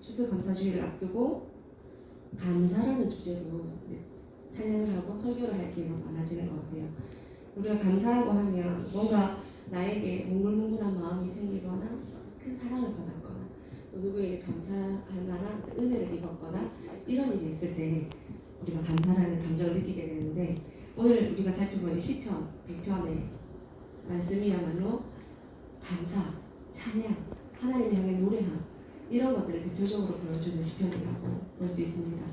추수감사주의를 앞두고 감사라는 주제로 찬양을 하고 설교를 할 기회가 많아지는 것 같아요. 우리가 감사라고 하면 뭔가 나에게 몽글몽글한 마음이 생기거나 큰 사랑을 받았거나 또 누구에게 감사할 만한 은혜를 입었거나 이런 일이 있을 때 우리가 감사라는 감정을 느끼게 되는데, 오늘 우리가 살펴보는 시편 100편의 말씀이야말로 감사, 찬양, 하나님을 향해 노래함 이런 것들을 대표적으로 보여주는 시편이라고 볼 수 있습니다.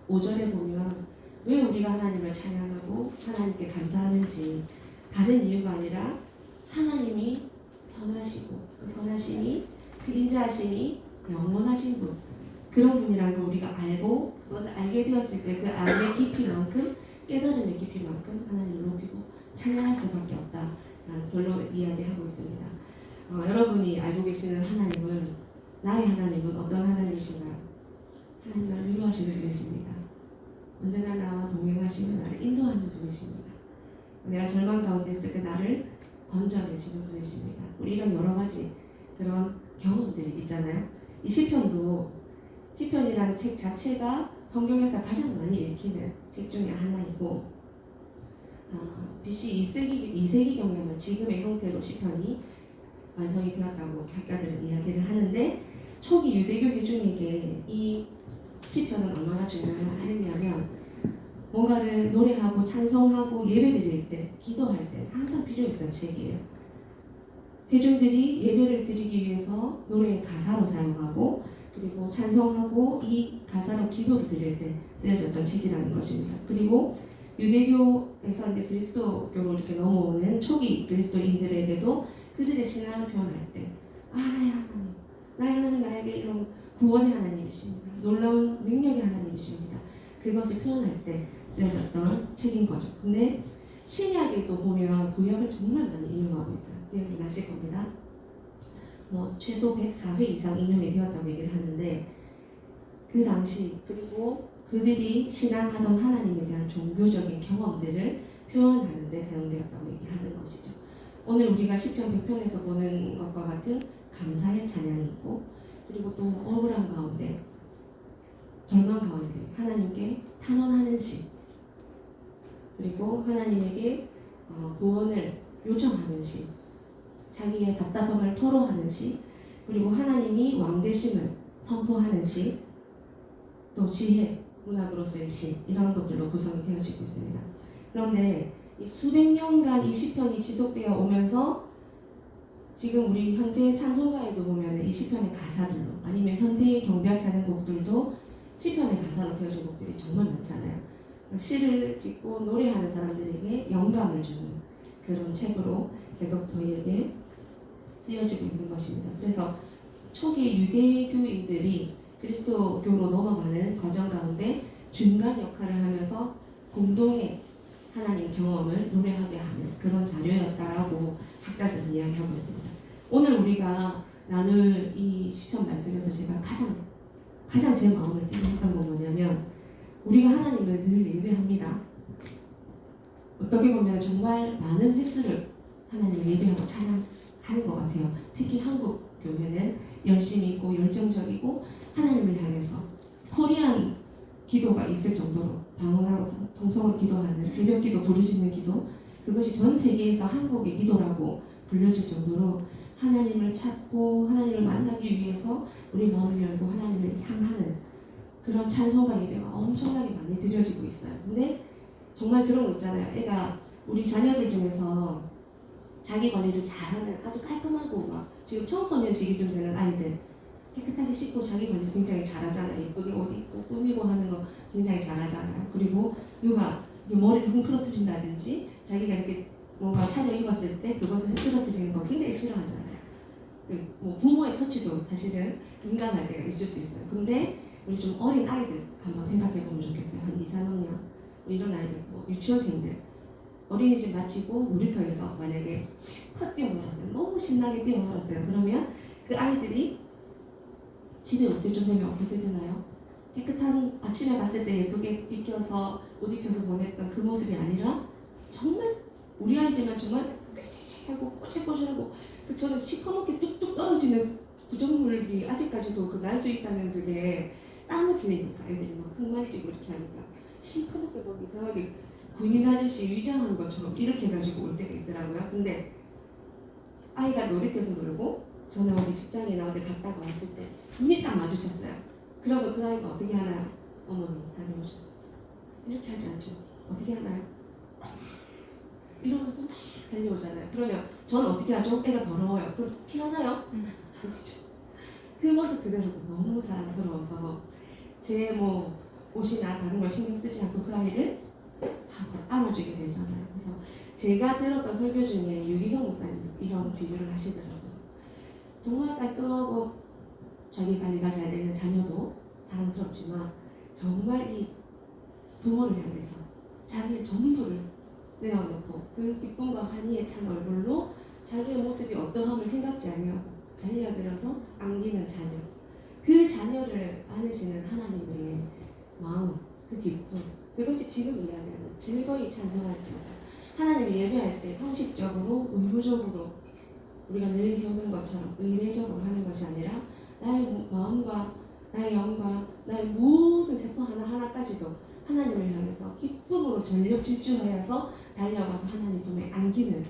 5절에 보면 왜 우리가 하나님을 찬양하고 하나님께 감사하는지, 다른 이유가 아니라 하나님이 선하시고 그 선하심이, 그 인자하심이 영원하신 분, 그런 분이라는 걸 우리가 알고 그것을 알게 되었을 때 그 알의 깊이만큼, 깨달음의 깊이만큼 하나님을 높이고 찬양할 수밖에 없다라는 결론을 이야기하고 있습니다. 여러분이 알고 계시는 하나님은, 나의 하나님은 어떤 하나님이신가요? 하나님 나를 위로하시는 분이십니다. 언제나 나와 동행하시며 나를 인도하는 분이십니다. 내가 절망 가운데 있을 때 나를 건져내시는 분이십니다. 우리 이런 여러 가지 그런 경험들이 있잖아요. 이 시편이라는 책 자체가 성경에서 가장 많이 읽히는 책 중에 하나이고, BC 2세기경이면 지금의 형태로 시편이 완성이 되었다고 작가들은 이야기를 하는데, 초기 유대교 회중에게 이 시편은 얼마나 중요했냐면, 뭔가를 노래하고 찬송하고 예배드릴 때, 기도할 때 항상 필요했던 책이에요. 회중들이 예배를 드리기 위해서 노래의 가사로 사용하고, 그리고 찬송하고 이 가사로 기도를 드릴 때 쓰여졌던 책이라는 것입니다. 그리고 유대교에서 이제 그리스도교로 이렇게 넘어오는 초기 그리스도인들에게도 그들의 신앙을 표현할 때, 나의 하나님 나에게 이런 구원의 하나님이십니다. 놀라운 능력의 하나님이십니다. 그것을 표현할 때 쓰여졌던 책인 거죠. 근데 신약에도 보면 구약을 정말 많이 인용하고 있어요. 기억이 나실 겁니다. 최소 104회 이상 인용이 되었다고 얘기를 하는데, 그 당시 그리고 그들이 신앙하던 하나님에 대한 종교적인 경험들을 표현하는 데 사용되었다고 얘기하는 것이죠. 오늘 우리가 시편 100편에서 보는 것과 같은 감사의 찬양이 있고, 그리고 또 억울한 가운데, 절망 가운데 하나님께 탄원하는 시, 그리고 하나님에게 구원을 요청하는 시, 자기의 답답함을 토로하는 시, 그리고 하나님이 왕되심을 선포하는 시, 또 지혜, 문학으로서의 시, 이런 것들로 구성이 되어지고 있습니다. 그런데 이 수백 년간 이 시편이 지속되어 오면서 지금 우리 현재 찬송가에도 보면 이 시편의 가사들로, 아니면 현대의 경배와 찬양곡들도 시편의 가사로 되어진 곡들이 정말 많잖아요. 시를 짓고 노래하는 사람들에게 영감을 주는 그런 책으로 계속 저희에게 쓰여지고 있는 것입니다. 그래서 초기 유대교인들이 그리스도교로 넘어가는 과정 가운데 중간 역할을 하면서 공동의 하나님 경험을 노래하게 하는 그런 자료였다라고 학자들은 이야기하고 있습니다. 오늘 우리가 나눌 이 시편 말씀에서 제가 가장 제 마음을 뛰었던 건 뭐냐면, 우리가 하나님을 늘 예배합니다. 어떻게 보면 정말 많은 횟수를 하나님을 예배하고 찬양하는 것 같아요. 특히 한국 교회는 열심히 있고 열정적이고 하나님을 향해서 코리안 기도가 있을 정도로 방언하고 통성으로 기도하는 새벽 기도, 부르짖는 기도, 그것이 전 세계에서 한국의 기도라고 불려질 정도로 하나님을 찾고 하나님을 만나기 위해서 우리 마음을 열고 하나님을 향하는 그런 찬송과 예배가 엄청나게 많이 드려지고 있어요. 근데 정말 그런 거 있잖아요. 애가, 우리 자녀들 중에서 자기 관리를 잘하는, 아주 깔끔하고 막 지금 청소년 시기 좀 되는 아이들, 깨끗하게 씻고 자기 관리 굉장히 잘하잖아요. 예쁘게 옷 입고 꾸미고 하는 거 굉장히 잘하잖아요. 그리고 누가 머리를 헝클어뜨린다든지 자기가 이렇게 뭔가 차려입었을 때 그것을 흐트러뜨리는 거 굉장히 싫어하잖아요. 부모의 터치도 사실은 민감할 때가 있을 수 있어요. 근데 우리 좀 어린 아이들 한번 생각해 보면 좋겠어요. 한 2, 3학년 이런 아이들, 유치원생들, 어린이집 마치고 놀이터에서 만약에 실컷 뛰어놀았어요. 너무 신나게 뛰어놀았어요. 그러면 그 아이들이 집에 올 때쯤 되면 어떻게 되나요? 깨끗한, 아침에 갔을 때 예쁘게 빗겨서 옷 입혀서 보냈던 그 모습이 아니라 정말 우리 아이지만 정말 꾀지지하고 꼬질꼬질하고, 저는 시커멓게 뚝뚝 떨어지는 부정물이 아직까지도 그 날 수 있다는 그게 땀을 흘리니까 애들이 막 흙만 찌고 이렇게 하니까 시커멓게 막 이상하게 군인 아저씨 위장한 것처럼 이렇게 해가지고 올 때가 있더라고요. 근데 아이가 놀이터에서 놀고 저는 어디 직장이나 어디 갔다가 왔을 때 눈이 딱 마주쳤어요. 그러면 그 아이가 어떻게 하나요? 어머니 다녀오셨습니까? 이렇게 하지 않죠. 어떻게 하나요? 이러면서 막 달려오잖아요. 그러면 저는 어떻게 하죠? 애가 더러워요. 그럼 피하나요? 아니죠. 그 모습 그대로가 너무 사랑스러워서 제 뭐 옷이나 다른 걸 신경 쓰지 않고 그 아이를 하고 안아주게 되잖아요. 그래서 제가 들었던 설교 중에 유기성 목사님 이런 비유를 하시더라고요. 정말 깔끔하고 자기 관리가 잘 되는 자녀도 사랑스럽지만 정말 이 부모를 향해서 자기의 전부를 내어놓고 그 기쁨과 환희에 찬 얼굴로 자기의 모습이 어떠함을 생각지 아니하고 달려들어서 안기는 자녀, 그 자녀를 안으시는 하나님의 마음, 그 기쁨, 그것이 지금 이야기하는 즐거이 찬송할지어다. 하나님을 예배할 때 형식적으로 의무적으로 우리가 늘 해오는 것처럼 의례적으로 하는 것이 아니라 나의 마음과 나의 영과 나의 모든 세포 하나하나까지도 하나님을 향해서 기쁨으로 전력 질주하여서 달려가서 하나님 품에 안기는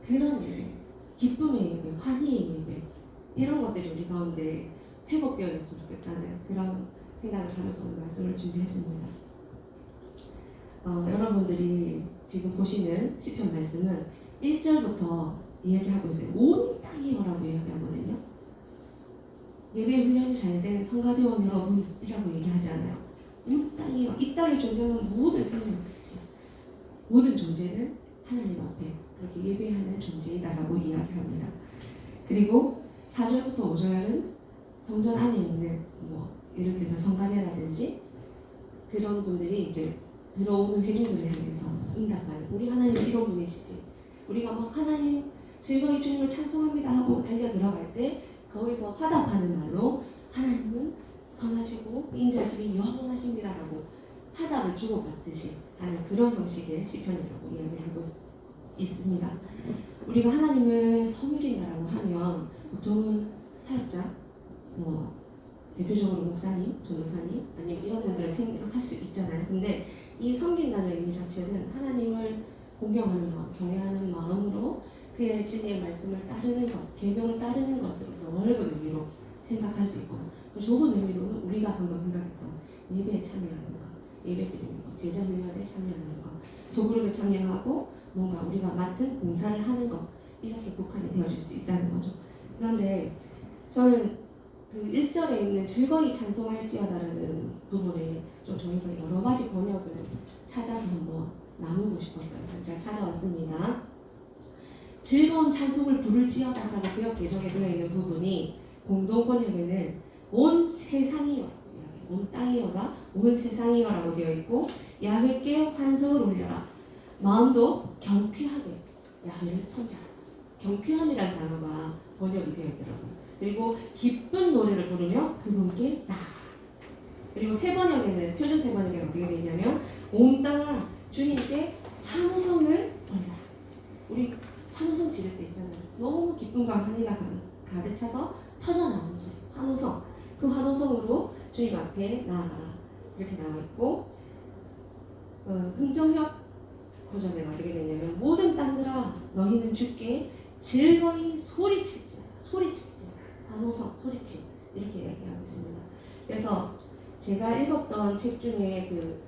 그런 예배, 기쁨의 예배, 환희의 예배, 이런 것들이 우리 가운데 회복되어졌으면 좋겠다는 그런 생각을 하면서 오늘 말씀을 준비했습니다. 여러분들이 지금 보시는 시편 말씀은 1절부터 이야기하고 있어요. 온 땅이여라고 이야기하거든요. 예배 훈련이 잘 된 성가대원 여러분이라고 얘기하지 않아요. 온 땅이여, 이 땅에 존재하는 모든 생명이지, 모든 존재는 하나님 앞에 그렇게 예배하는 존재이다라고 이야기합니다. 그리고 4절부터 5절은 성전 안에 있는 예를 들면 성가대라든지 그런 분들이 이제 들어오는 회중들을 향해서 응답하는, 우리 하나님 이런 분이시지, 우리가 막 하나님 즐거이 주님을 찬송합니다 하고 달려 들어갈 때 거기서 화답하는 말로 하나님은 선하시고 인자심이 영원하십니다라고 화답을 주고받듯이 하는 그런 형식의 시편이라고 이야기를 하고 있습니다. 우리가 하나님을 섬긴다라고 하면 보통은 사역자, 대표적으로 목사님, 전도사님 아니면 이런 분들을 생각할 수 있잖아요. 근데 이 섬긴다는 의미 자체는 하나님을 공경하는 마음, 경외하는 마음으로 그의 진리의 말씀을 따르는 것, 계명을 따르는 것으로 넓은 의미로 생각할 수 있고요. 그 좁은 의미로는 우리가 방금 생각했던 예배에 참여하는 것, 예배 드리는 것, 제자 훈련에 참여하는 것, 소그룹에 참여하고 뭔가 우리가 맡은 봉사를 하는 것, 이렇게 국한이 되어질 수 있다는 거죠. 그런데 저는 그 1절에 있는 즐거이 찬송할지어다라는 부분에 좀 저희가 여러 가지 번역을 찾아서 한번 나누고 싶었어요. 제가 찾아왔습니다. 즐거운 찬송을 부를지어다라고 구역 개정에 되어 있는 부분이 공동 번역에는 온 세상이여, 온 땅이여가 온 세상이여라고 되어 있고, 야훼께 환성을 올려라, 마음도 경쾌하게 야훼를 섬겨라. 경쾌함이라는 단어가 번역이 되어 있더라고요. 그리고 기쁜 노래를 부르며 그분께 나아가라. 그리고 새 번역에는, 표준 새 번역에는 어떻게 되어 있냐면 온 땅아 주님께 환호성을 올려라. 우리 환호성 지를 때 있잖아요. 너무 기쁨과 환희가 가득 차서 터져나오는 소리, 환호성. 그 환호성으로 주님 앞에 나아가라, 이렇게 나와 있고, 흥정역 고전에는 어떻게 되냐면 모든 땅들아 너희는 주께 즐거이 소리치자, 환호성, 소리치, 이렇게 얘기하고 있습니다. 그래서 제가 읽었던 책 중에 그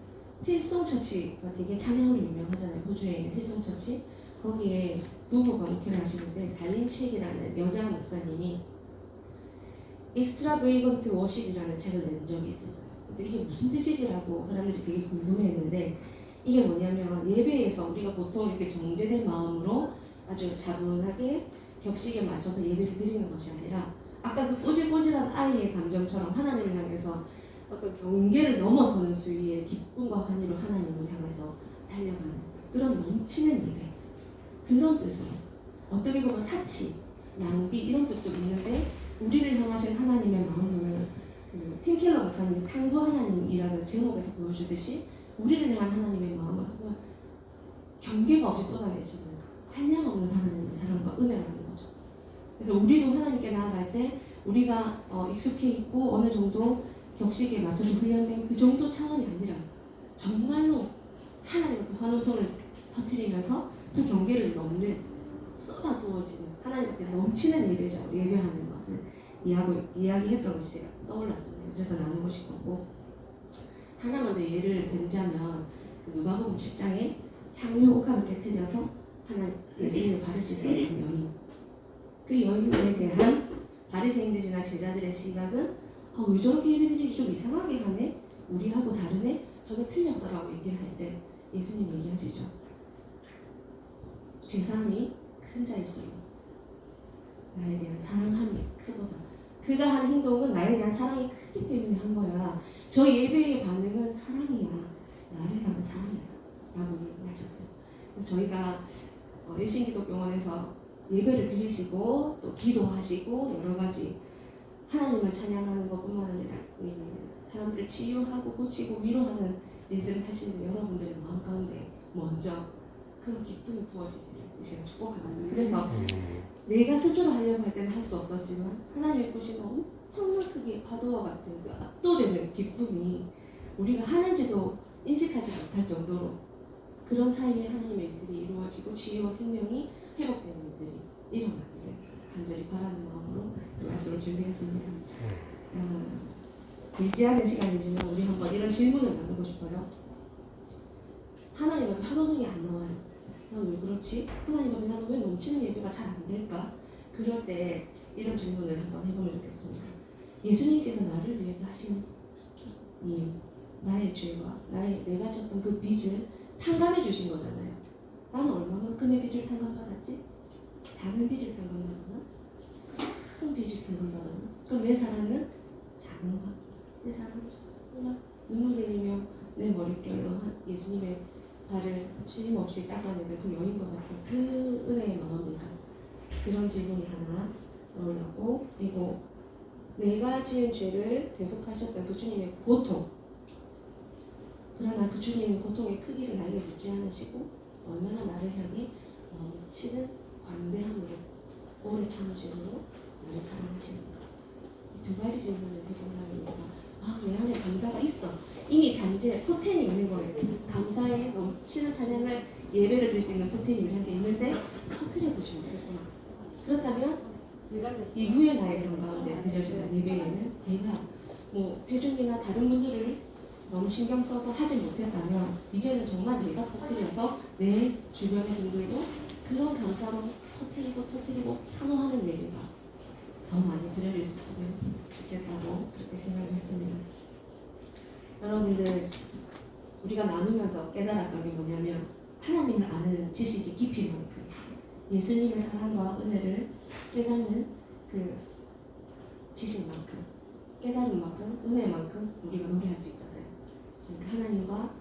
힐송처치가 되게 찬양으로 유명하잖아요. 호주에 있는 힐송처치. 거기에 부부가 목회를 하시는데 달린책이라는 여자 목사님이 익스트라베이건트 워십이라는 책을 낸 적이 있었어요. 근데 이게 무슨 뜻이지라고 사람들이 되게 궁금해했는데, 이게 뭐냐면 예배에서 우리가 보통 이렇게 정제된 마음으로 아주 차분하게 격식에 맞춰서 예배를 드리는 것이 아니라 아까 그 꼬질꼬질한 아이의 감정처럼 하나님을 향해서 어떤 경계를 넘어서는 수위의 기쁨과 환희로 하나님을 향해서 달려가는 그런 넘치는 예배, 그런 뜻으로 어떻게 보면 사치, 낭비 이런 뜻도 있는데, 우리를 향하신 하나님의 마음은 그 팀켈러 목사님의 탕부 하나님이라는 제목에서 보여주듯이 우리를 향한 하나님의 마음은 정말 경계가 없이 쏟아내시는 한량없는 하나님의 사랑과 은혜라는 거죠. 그래서 우리도 하나님께 나아갈 때 우리가 익숙해 있고 어느 정도 격식에 맞춰서 훈련된 그 정도 차원이 아니라 정말로 하나님 앞에 환호성을 터뜨리면서 그 경계를 넘는 쏟아부어지는 하나님 앞에 넘치는 예배자로 예배하는 것을 이야기했던 것이 제가 떠올랐습니다. 그래서 나누고 싶었고, 하나만 더 예를 들자면 그 누가복음 7장에 향유 옥합을 깨뜨려서 예수님을 발을 씻었던 여인, 그 여인에 대한 바리새인들이나 제자들의 시각은 왜 저렇게 예배드리지, 좀 이상하게 하네, 우리하고 다르네, 저게 틀렸어라고 얘기를 할 때 예수님 얘기하시죠. 죄사함이 큰 자일수록 나에 대한 사랑함이 크도다. 그가 한 행동은 나에 대한 사랑이 크기 때문에 한 거야. 저 예배의 반응은 사랑이야. 나를 향한 사랑이야. 라고 얘기하셨어요. 그래서 저희가 일신기독교원에서 예배를 드리시고 또 기도하시고 여러 가지 하나님을 찬양하는 것뿐만 아니라 사람들을 치유하고 고치고 위로하는 일들을 하시는 여러분들의 마음 가운데 먼저 그런 기쁨이 부어지기를 제가 축복합니다. 그래서 내가 스스로 하려고 할 때는 할 수 없었지만 하나님이 보시는 엄청난 크게 파도와 같은 그 압도되는 기쁨이 우리가 하는지도 인식하지 못할 정도로 그런 사이에 하나님의 일들이 이루어지고 치유와 생명이 회복되는 일들이 일어나기를 간절히 바라는 마음으로 이 말씀을 준비했습니다. 길지 않은 시간이지만 우리 한번 이런 질문을 나누고 싶어요. 하나님 앞에 환호성이 안 나와요. 난 왜 그렇지? 하나님 앞에 나는 왜 넘치는 예배가 잘 안 될까? 그럴 때 이런 질문을 한번 해보면 좋겠습니다. 예수님께서 나를 위해서 하신 이 나의 죄와 내가 졌던 그 빚을 탕감해 주신 거잖아요. 나는 얼마만큼의 빚을 탕감받았지? 작은 빚을 탕감받았나? 큰 빚을 탕감받았나? 그럼 내 사랑은 작은가? 내 사랑은 정말 눈물 흘리며 내 머릿결로 예수님의 발을 쉼없이 닦아내는 그 여인과 같은 그 은혜의 마음이다. 그런 질문이 하나 떠올랐고, 그리고 내가 지은 죄를 대속하셨던 그 주님의 고통, 그러나 그 주님은 고통의 크기를 나에게 묻지 않으시고 얼마나 나를 향해 넘치는 관대함으로 오래 참으심으로 나를 사랑하시는가. 두 가지 질문을 해본다면 우리가 내 안에 감사가 있어. 이미 잠재 포텐이 있는 거예요. 감사에 넘치는 찬양을 예배를 드릴 수 있는 포텐이 우리한테 있는데 터뜨려보지 못했구나. 그렇다면 이후의 나의 삶 가운데 드려지는 예배에는 내가 회중이나 다른 분들을 너무 신경 써서 하지 못했다면 이제는 정말 내가 터뜨려서 내 주변의 분들도 그런 감사로 터뜨리고 환호하는 예배가 더 많이 드려질 수 있으면 좋겠다고 그렇게 생각을 했습니다. 여러분들, 우리가 나누면서 깨달았던 게 뭐냐면 하나님을 아는 지식의 깊이만큼 예수님의 사랑과 은혜를 깨닫는 그 지식만큼 깨달음만큼 은혜만큼 우리가 노래할 수 있잖아요. 그러니까 하나님과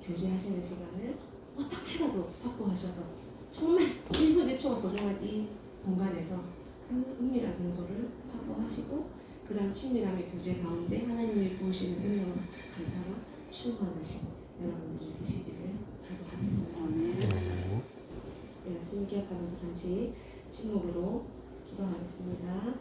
교제하시는 시간을 어떻게라도 확보하셔서 정말 1분 1초가 소중한 이 공간에서 그 은밀한 장소를 확보하시고 그런 친밀함의 교제 가운데 하나님이 부으시는 은혜와 감사가 충만하신 여러분들이 되시기를 기도하겠습니다. 이 말씀 기억하면서 잠시 침묵으로 기도하겠습니다.